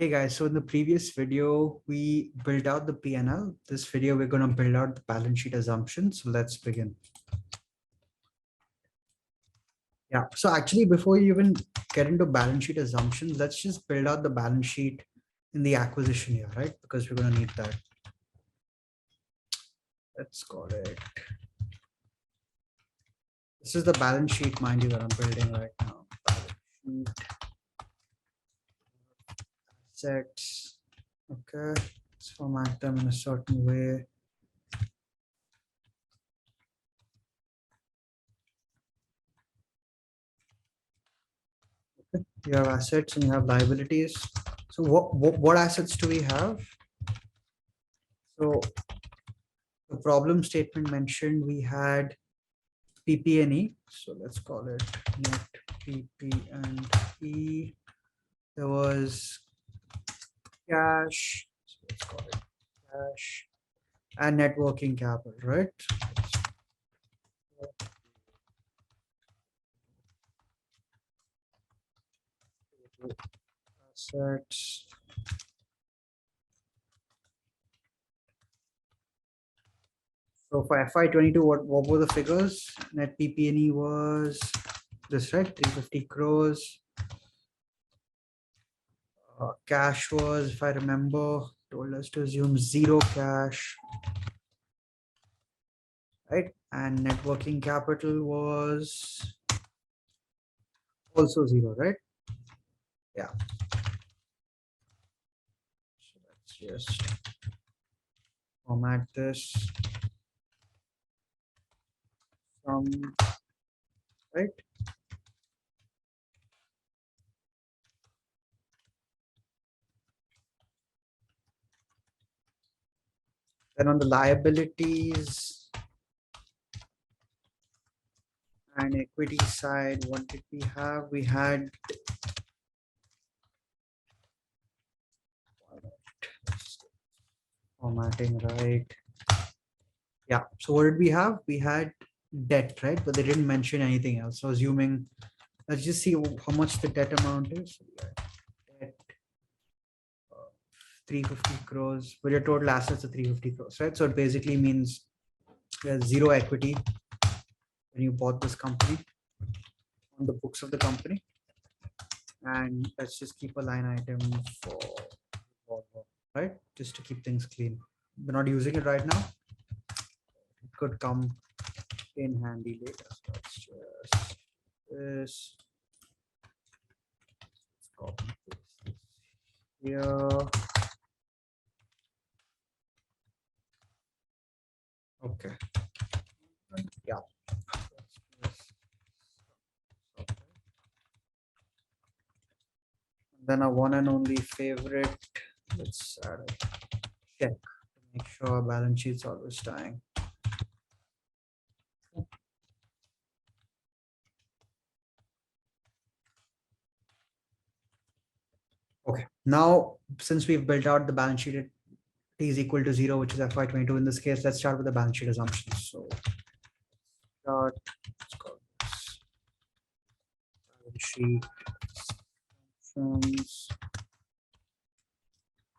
Hey guys, so in the previous video, we built out the P&L. This video, we're going to build out the balance sheet assumptions. So let's begin. Yeah, so actually, before you even get into balance sheet assumptions, let's just build out the balance sheet in the acquisition here, right? Because we're going to need that. Let's call it. This is the balance sheet, mind you, that I'm building right now. Balance sheet, assets. Okay, let's format them in a certain way. You have assets and you have liabilities. So what assets do we have? So the problem statement mentioned we had PP&E. So let's call it net PP&E. There was cash. So let's call it cash and net working capital, right? Assets. So for FY22, what were the figures? Net PP&E was this, right? 350 crores. Cash was, if I remember, told us to assume zero cash, right? And net working capital was also zero, right? Yeah. So let's just format this. Right? Then on the liabilities and equity side, what did we have? We had formatting, right? Yeah. So what did we have? We had debt, right? But they didn't mention anything else. So assuming, let's just see how much the debt amount is. Debt, 350 crores, but your total assets are 350 crores, right? So it basically means there's zero equity when you bought this company on the books of the company. And let's just keep a line item for Volvo, right? Just to keep things clean. We're not using it right now. It could come in handy later. So let's just this. Let's copy this here. Okay. Yeah. Then our one and only favorite. Let's add a check to make sure our balance sheet's always tying. Okay, now since we've built out the balance sheet at t is equal to 0, which is FY22 in this case, let's start with the balance sheet assumptions. So start, let's call this balance sheet assumptions.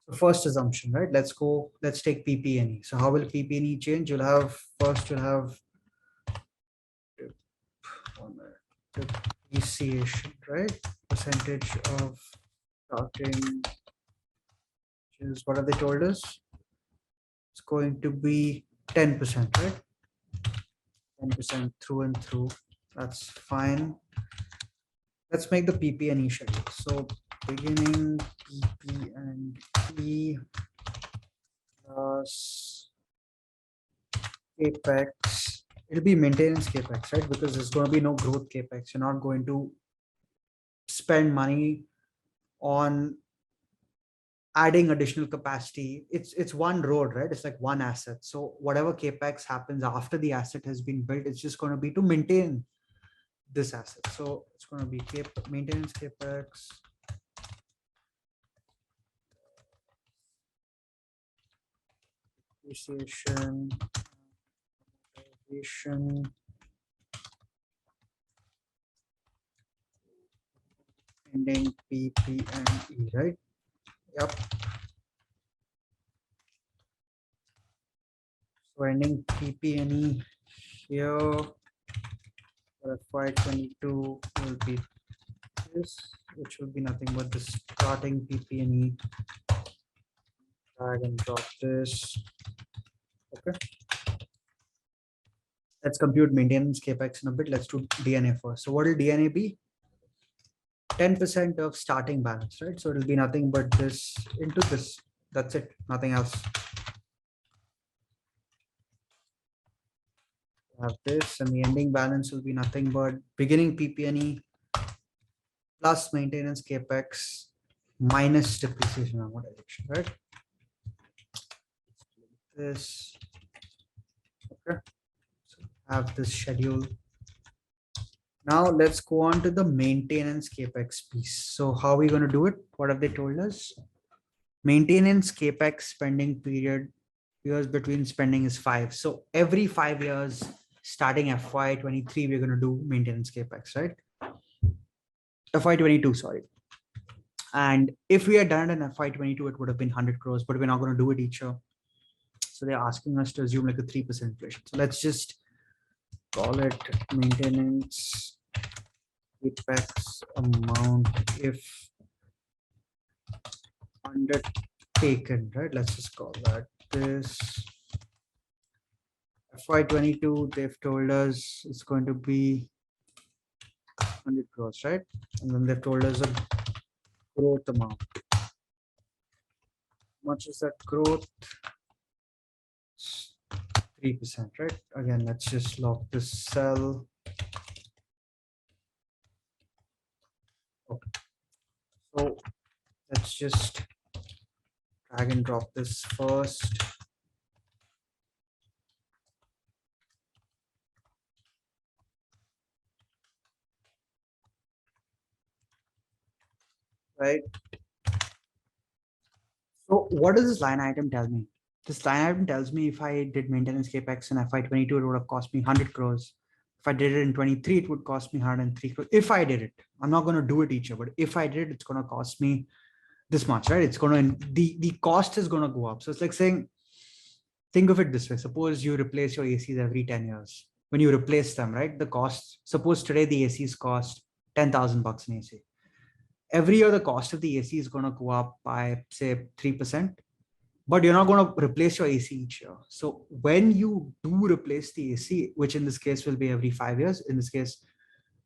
So first assumption, right? Let's take PP&E. So how will PP&E change? You'll have depreciation, right? Percentage of starting, which is what have they told us? It's going to be 10%, right? 10% through and through. That's fine. Let's make the PP&E schedule. So beginning PP&E plus capex. It'll be maintenance capex, right? Because there's going to be no growth capex. You're not going to spend money on adding additional capacity. It's one road, right? It's like one asset. So whatever capex happens after the asset has been built, it's just going to be to maintain this asset. So it's going to be maintenance capex. Depreciation, amortization, ending PP&E, right? Yep. So ending PP&E here for FY22 will be this, which will be nothing but the starting PP&E. Drag and drop this. Okay. Let's compute maintenance capex in a bit. Let's do DNA first. So what will DNA be? 10% of starting balance, right? So it'll be nothing but this into this. That's it. Nothing else. Have this, and the ending balance will be nothing but beginning PP&E plus maintenance capex minus depreciation amortization, right? This. Okay. So have this schedule. Now let's go on to the maintenance capex piece. So how are we going to do it? What have they told us? Maintenance capex spending period, years between spending is 5. So every 5 years, starting FY23, we're going to do maintenance capex, right? FY22, sorry. And if we had done it in FY22, it would have been 100 crores, but we're not going to do it each year. So they're asking us to assume like a 3% inflation. So let's just call it maintenance capex amount if undertaken, right? Let's just call that this. FY22, they've told us it's going to be 100 crores, right? And then they've told us a growth amount. How much is that growth? 3%, right? Again, let's just lock this cell. Okay. So let's just drag and drop this first. Right. So what does this line item tell me? This line item tells me if I did maintenance capex in FY22, it would have cost me 100 crores. If I did it in 23, it would cost me 103 crores. If I did it, I'm not going to do it each year, but if I did it, it's going to cost me this much, right? It's going to, the cost is going to go up. So it's like saying, think of it this way. Suppose you replace your ACs every 10 years. When you replace them, right? The cost, suppose today the ACs cost 10,000 bucks in AC. Every year, the cost of the AC is going to go up by say 3%, but you're not going to replace your AC each year. So when you do replace the AC, which in this case will be every 5 years, in this case,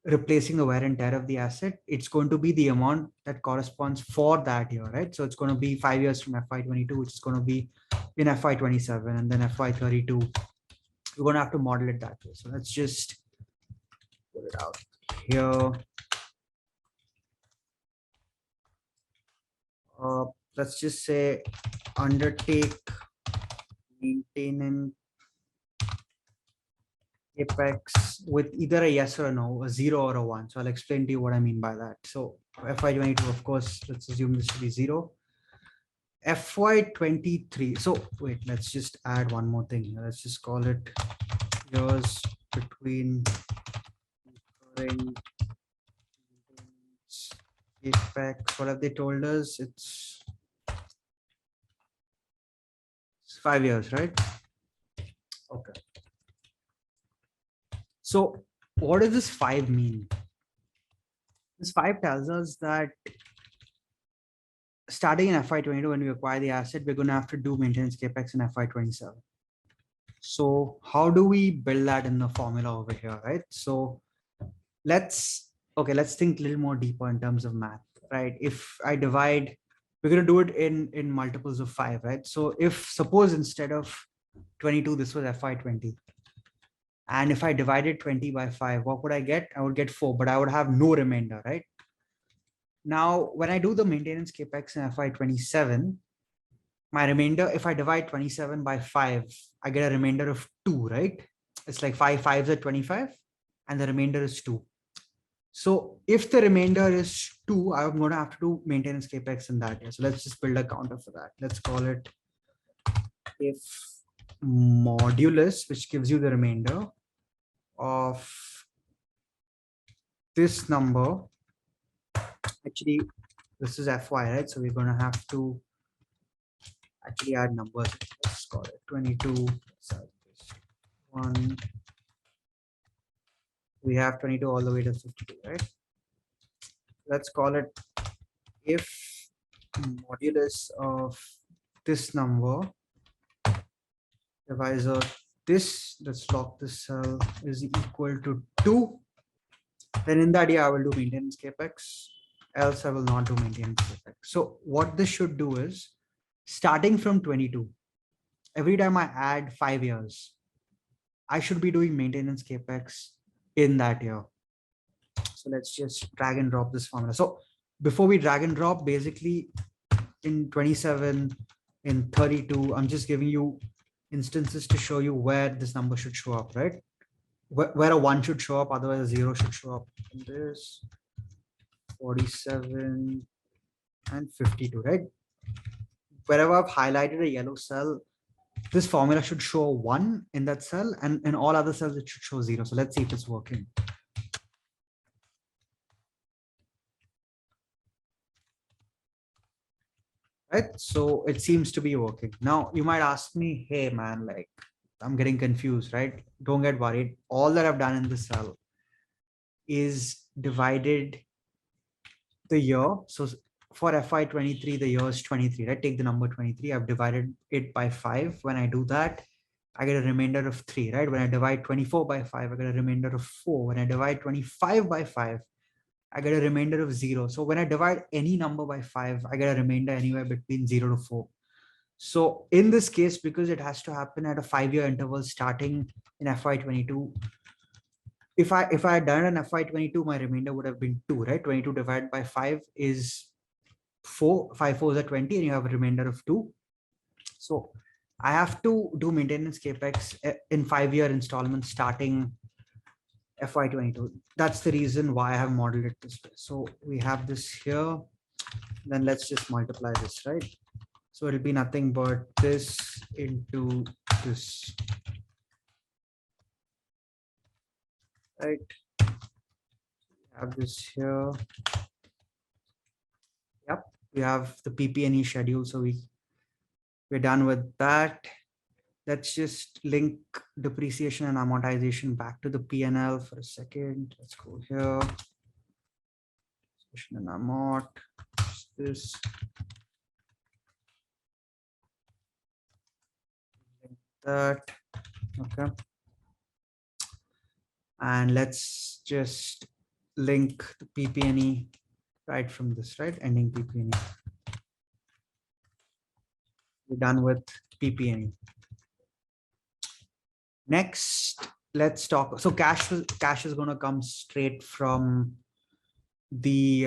replacing the wear and tear of the asset, it's going to be the amount that corresponds for that year, right? So it's going to be 5 years from FY22, which is going to be in FY27 and then FY32. You're going to have to model it that way. So let's just put it out here. Let's just say undertake maintenance capex with either a yes or a no, a 0 or a 1. So I'll explain to you what I mean by that. So FY22, of course, let's assume this to be 0. FY23. So wait, let's just add one more thing here. Let's just call it years between recurring capex. What have they told us? It's 5 years, right? Okay. So what does this 5 mean? This 5 tells us that starting in FY22, when we acquire the asset, we're going to have to do maintenance capex in FY27. So how do we build that in the formula over here, right? So let's think a little more deeper in terms of math, right? If I divide, we're going to do it in multiples of 5, right? So if suppose instead of 22, this was FY20. And if I divided 20 by 5, what would I get? I would get 4, but I would have no remainder, right? Now, when I do the maintenance capex in FY27, my remainder, if I divide 27 by 5, I get a remainder of 2, right? It's like 5 5s are 25, and the remainder is 2. So if the remainder is 2, I'm going to have to do maintenance capex in that year. So let's just build a counter for that. Let's call it if modulus, which gives you the remainder of this number. Actually, This is FY, right? So we're going to have to actually add numbers. Let's call it 22. One. We have 22 all the way to 52, right? Let's call it if modulus of this number divisor this, let's lock this cell, is equal to 2, then in that year I will do maintenance capex, else I will not do maintenance capex. So what this should do is, starting from 22, every time I add 5 years, I should be doing maintenance capex in that year. So let's just drag and drop this formula. So before we drag and drop, basically in 27, in 32, I'm just giving you instances to show you where this number should show up, right? Where a 1 should show up, otherwise a 0 should show up in this 47 and 52, right? Wherever I've highlighted a yellow cell, this formula should show 1 in that cell, and in all other cells it should show 0. So let's see if it's working. Right, so it seems to be working. Now you might ask me, hey man, like I'm getting confused, right? Don't get worried. All that I've done in this cell is divided the year. So for FY23, the year is 23, right? Take the number 23. I've divided it by 5. When I do that, I get a remainder of 3, right? When I divide 24 by 5, I get a remainder of 4. When I divide 25 by 5, I get a remainder of 0. So when I divide any number by 5, I get a remainder anywhere between 0 to 4. So in this case, because it has to happen at a 5-year interval starting in FY22, if I had done an FY22, my remainder would have been 2, right? 22 divided by 5 is 4. 5 4s are 20, and you have a remainder of 2. So I have to do maintenance capex in 5-year installments starting FY22. That's the reason why I have modeled it this way. So we have this here. Then let's just multiply this, right? So it'll be nothing but this into this, right? We have this here. Yep, we have the PP&E schedule. So we're done with that. Let's just link depreciation and amortization back to the P&L for a second. Let's go here. Depreciation and amort. This. Link that. Okay. And let's just link the PP&E right from this, right? Ending PP&E. We're done with PP&E. Next, let's talk. So cash is going to come straight from the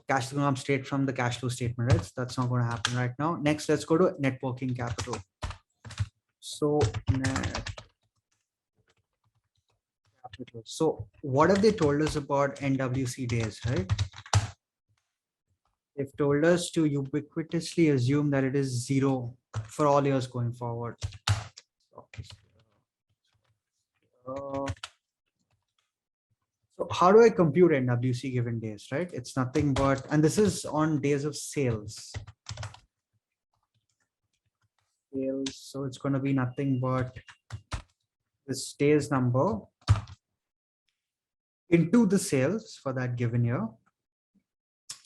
cash flow statement, right? So that's not going to happen right now. Next, let's go to net working capital. So net capital. So what have they told us about NWC days, right? They've told us to ubiquitously assume that it is 0 for all years going forward. Okay. So how do I compute NWC given days, right? It's nothing but, and this is on days of sales. So it's going to be nothing but this days number into the sales for that given year,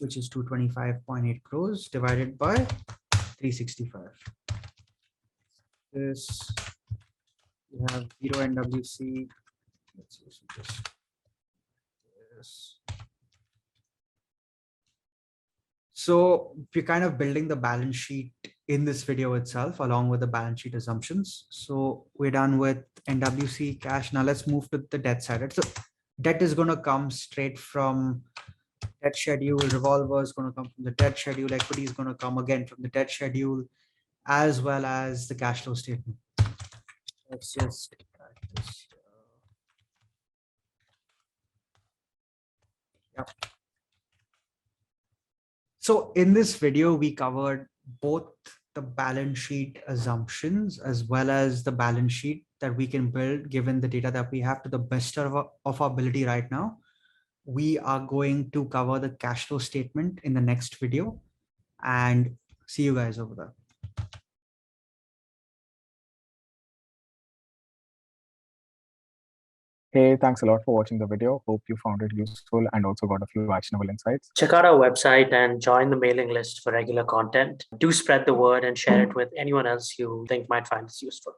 which is 225.8 crores divided by 365. This, we have 0 NWC. Let's use this. So we're kind of building the balance sheet in this video itself, along with the balance sheet assumptions. So we're done with NWC cash. Now let's move to the debt side. So debt is going to come straight from debt schedule. Revolver is going to come from the debt schedule. Equity is going to come again from the debt schedule, as well as the cash flow statement. Let's just add this. Yep. So in this video, we covered both the balance sheet assumptions as well as the balance sheet that we can build given the data that we have to the best of our ability right now. we are going to cover the cash flow statement in the next video, and see you guys over there. Hey, thanks a lot for watching the video. Hope you found it useful and also got a few actionable insights. Check out our website and join the mailing list for regular content. Do spread the word and share it with anyone else you think might find this useful.